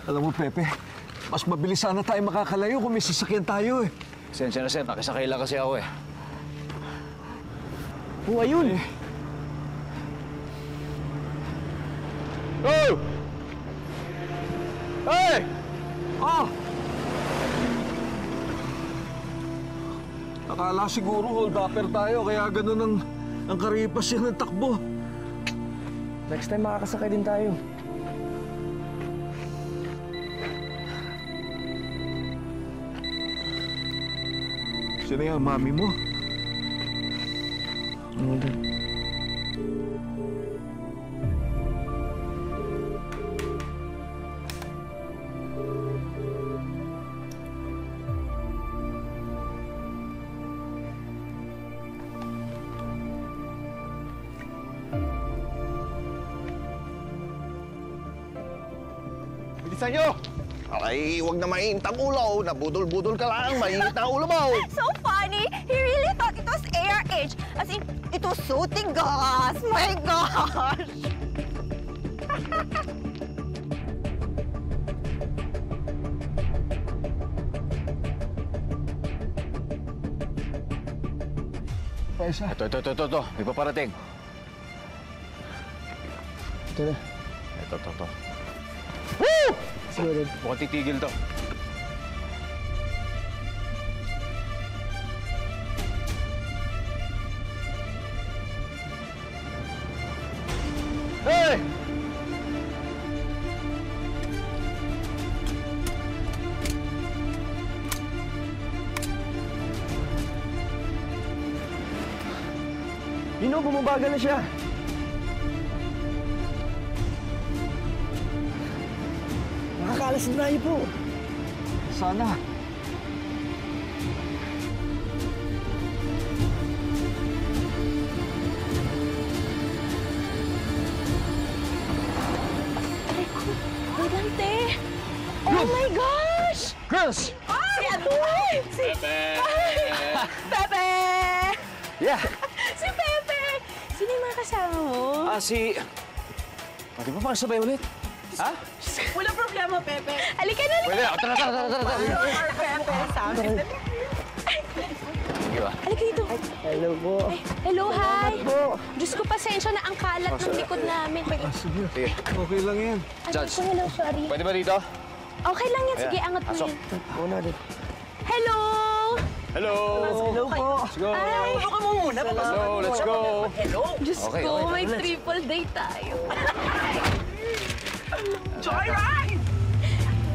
Alam mo, Pepe, mas mabilis sana tayo makakalayo kung may sasakyan tayo eh. Sensya na, Sir. Nakisakay lang kasi ako eh. Oh, ayun! Oh! Hey! Ah! Akala siguro hold-upper tayo, kaya ganun ang karipas yan ng takbo. Next time makakasakay din tayo. Sino yan, mami mo? Bilisan nyo! Ay, huwag na mainit ang ulo. Nabudol-budol ka lang. Mainit na ulo mo. So funny! He really thought it was ARH. As in, it was so tigas. My gosh! Paisa. Ito. May paparating. Ito na. Ito. Woo! Sige, Dad. Mukhang titigil to. Hey! Bumabagal na siya. Nakakalas na tayo po. Sana. Dante! Oh my gosh! Girls! Si ano? Pepe! Pepe! Yeah! Si Pepe! Sino yung mga kasama mo? Di ba parang sabay ulit? Ha? Wala problema, Pepe. Halika na, Pwede, tara. Pepe, sabi. Sige ba? Halika dito. Hello po. Hello, hi. po. Diyos ko, pasensya na ang kalat ng likod namin. Sige. Sige. Okay lang yan. Judge. Hello, sorry. Pwede ba dito? Okay lang yan. Sige, angat mo Pasok. yan. Una din. Hello! Hello! Hello po. Let's go! Ay, Let's go! Diyos Okay, ko, okay. may triple date tayo. Joyride!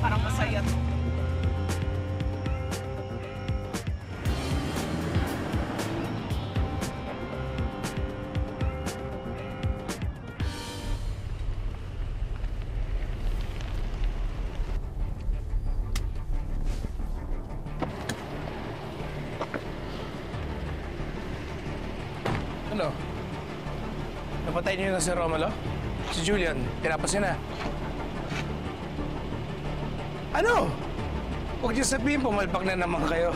Parang masaya to. Ano? Napatay niyo na si Romalo? Si Julian, tinapas niya na. Ano? Huwag niyo sabihin, pumalpak na naman kayo.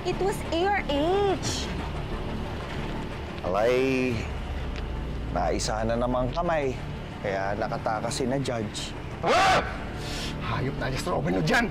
It was ARH. Alay, naisa na naman kamay. Kaya nakatakas si na judge. Hayop na si Romalo dyan!